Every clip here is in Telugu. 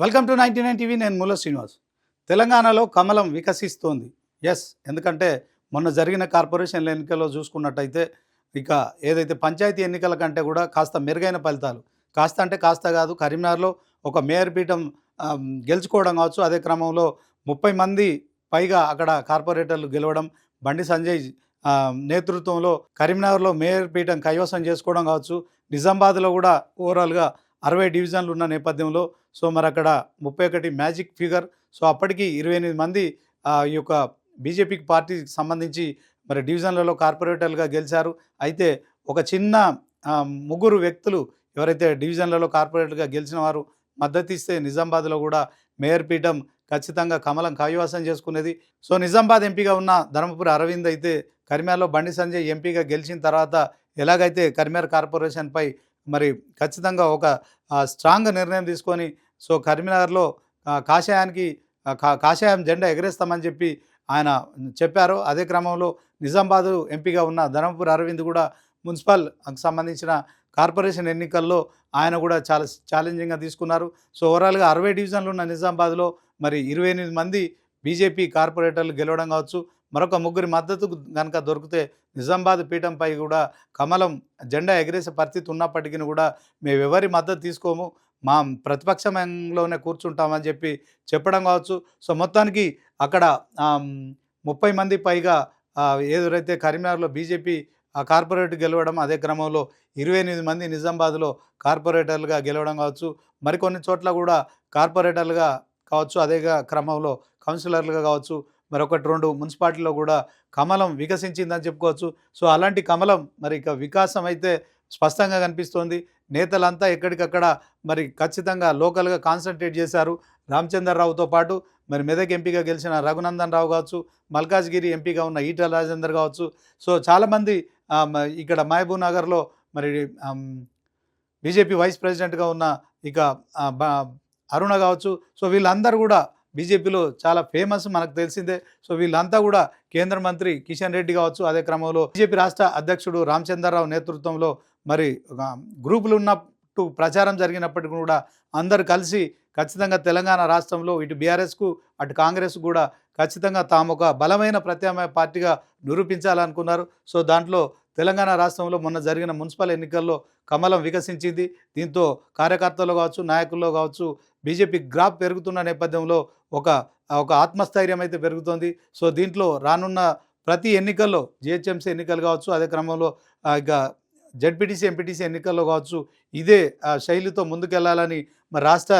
Welcome to 99 TV. నేను మూల శ్రీనివాస్. తెలంగాణలో కమలం వికసిస్తోంది. ఎస్, ఎందుకంటే మొన్న జరిగిన కార్పొరేషన్ల ఎన్నికల్లో చూసుకున్నట్టయితే ఇక ఏదైతే పంచాయతీ ఎన్నికల కంటే కూడా కాస్త మెరుగైన ఫలితాలు, కాస్త అంటే కాస్త కాదు, కరీంనగర్లో ఒక మేయర్ పీఠం గెలుచుకోవడం కావచ్చు. అదే క్రమంలో 30 మంది పైగా అక్కడ కార్పొరేటర్లు గెలవడం, బండి సంజయ్ నేతృత్వంలో కరీంనగర్లో మేయర్ పీఠం కైవసం చేసుకోవడం కావచ్చు. నిజామాబాద్లో కూడా ఓవరాల్గా 60 డివిజన్లు ఉన్న నేపథ్యంలో సో మరి అక్కడ 31 మ్యాజిక్ ఫిగర్. సో అప్పటికి 28 మంది ఈ యొక్క బీజేపీకి పార్టీకి సంబంధించి మరి డివిజన్లలో కార్పొరేటర్లుగా గెలిచారు. అయితే ఒక చిన్న ముగ్గురు వ్యక్తులు ఎవరైతే డివిజన్లలో కార్పొరేటర్గా గెలిచిన వారు మద్దతు ఇస్తే నిజామాబాద్లో కూడా మేయర్ పీఠం ఖచ్చితంగా కమలం కైవసం చేసుకునేది. సో నిజామాబాద్ ఎంపీగా ఉన్న ధర్మపురి అరవింద్ అయితే కరీంనగర్లో బండి సంజయ్ ఎంపీగా గెలిచిన తర్వాత ఎలాగైతే కరీంనగర్ కార్పొరేషన్పై మరి ఖచ్చితంగా ఒక స్ట్రాంగ్ నిర్ణయం తీసుకొని సో కరీంనగర్లో కాషాయం జెండా ఎగరేస్తామని చెప్పి ఆయన చెప్పారు. అదే క్రమంలో నిజామాబాద్ ఎంపీగా ఉన్న ధర్మపురి అరవింద్ కూడా మున్సిపల్ సంబంధించిన కార్పొరేషన్ ఎన్నికల్లో ఆయన కూడా చాలా ఛాలెంజింగ్గా తీసుకున్నారు. సో ఓవరాల్గా 60 డివిజన్లు ఉన్న నిజామాబాద్లో మరి 28 మంది బీజేపీ కార్పొరేటర్లు గెలవడం కావచ్చు. మరొక ముగ్గురి మద్దతు కనుక దొరికితే నిజామాబాద్ పీఠంపై కూడా కమలం జెండా ఎగరేసే పరిస్థితి ఉన్నప్పటికీ కూడా మేము ఎవరి మద్దతు తీసుకోము, మా ప్రతిపక్షంలోనే కూర్చుంటామని చెప్పి చెప్పడం కావచ్చు. సో మొత్తానికి అక్కడ 30 మంది పైగా ఏదైతే కరీంనగర్లో బీజేపీ కార్పొరేట్ గెలవడం, అదే క్రమంలో 28 మంది నిజామాబాద్లో కార్పొరేటర్లుగా గెలవడం కావచ్చు. మరికొన్ని చోట్ల కూడా కార్పొరేటర్లుగా కావచ్చు, అదే క్రమంలో కౌన్సిలర్లుగా కావచ్చు, మరొకటి 2 మున్సిపాలిటీలో కూడా కమలం వికసించిందని చెప్పుకోవచ్చు. సో అలాంటి కమలం మరి ఇక వికాసం అయితే స్పష్టంగా కనిపిస్తోంది. నేతలంతా ఎక్కడికక్కడ మరి ఖచ్చితంగా లోకల్గా కాన్సన్ట్రేట్ చేశారు. రామచంద్రరావుతో పాటు మరి మెదక్ ఎంపీగా గెలిచిన రఘునందన్ రావు కావచ్చు, మల్కాజ్గిరి ఎంపీగా ఉన్న ఈటల రాజేందర్ కావచ్చు. సో చాలామంది ఇక్కడ మహబూబ్ నగర్లో మరి బీజేపీ వైస్ ప్రెసిడెంట్గా ఉన్న ఇక అరుణ కావచ్చు. సో వీళ్ళందరూ కూడా బీజేపీలో చాలా ఫేమస్, మనకు తెలిసిందే. సో వీళ్ళంతా కూడా కేంద్ర మంత్రి కిషన్ రెడ్డి కావచ్చు. అదే క్రమంలో బీజేపీ రాష్ట్ర అధ్యక్షుడు రామచంద్రరావు నేతృత్వంలో మరి గ్రూపులు ఉన్నట్టు ప్రచారం జరిగినప్పటికీ కూడా అందరు కలిసి ఖచ్చితంగా తెలంగాణ రాష్ట్రంలో ఇటు బీఆర్ఎస్కు అటు కాంగ్రెస్ కూడా ఖచ్చితంగా తాము ఒక బలమైన ప్రత్యామ్నాయ పార్టీగా నిరూపించాలనుకున్నారు. సో దాంట్లో తెలంగాణ రాష్ట్రంలో మొన్న జరిగిన మున్సిపల్ ఎన్నికల్లో కమలం వికసించింది. దీంతో కార్యకర్తలు కావచ్చు, నాయకుల్లో కావచ్చు బీజేపీ గ్రాఫ్ పెరుగుతున్న నేపథ్యంలో ఒక ఆత్మస్థైర్యం అయితే పెరుగుతోంది. సో దీంట్లో రానున్న ప్రతి ఎన్నికల్లో జిహెచ్ఎంసీ ఎన్నికలు కావచ్చు, అదే క్రమంలో ఇక జెడ్పీటీసీ ఎంపీటీసీ ఎన్నికల్లో కావచ్చు ఇదే శైలితో ముందుకెళ్లాలని మరి రాష్ట్ర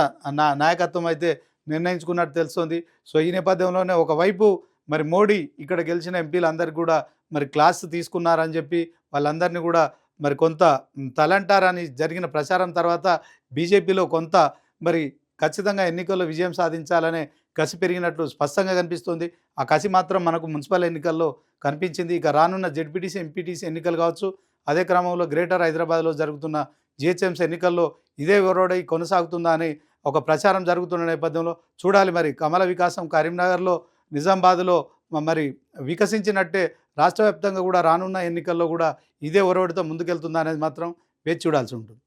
నాయకత్వం అయితే నిర్ణయించుకున్నట్టు తెలుస్తుంది. సో ఈ నేపథ్యంలోనే ఒకవైపు మరి మోడీ ఇక్కడ గెలిచిన ఎంపీలందరికీ కూడా మరి క్లాస్ తీసుకున్నారని చెప్పి వాళ్ళందరినీ కూడా మరి కొంత తలంటారని జరిగిన ప్రచారం తర్వాత బీజేపీలో కొంత మరి ఖచ్చితంగా ఎన్నికల్లో విజయం సాధించాలనే కసి పెరిగినట్లు స్పష్టంగా కనిపిస్తుంది. ఆ కసి మాత్రం మనకు మున్సిపల్ ఎన్నికల్లో కనిపించింది. ఇక రానున్న జెడ్పీటీసీ ఎంపీటీసీ ఎన్నికలు కావచ్చు, అదే క్రమంలో గ్రేటర్ హైదరాబాద్లో జరుగుతున్న జిహెచ్ఎంసీ ఎన్నికల్లో ఇదే ఒరోడై కొనసాగుతుందా అని ఒక ప్రచారం జరుగుతున్న నేపథ్యంలో చూడాలి. మరి కమల వికాసం కరీంనగర్లో, నిజామాబాద్లో మరి వికసించినట్టే రాష్ట్ర వ్యాప్తంగా కూడా రానున్న ఎన్నికల్లో కూడా ఇదే ఒరవడితో ముందుకెళ్తుందా అనేది మాత్రం వేచి చూడాల్సి ఉంటుంది.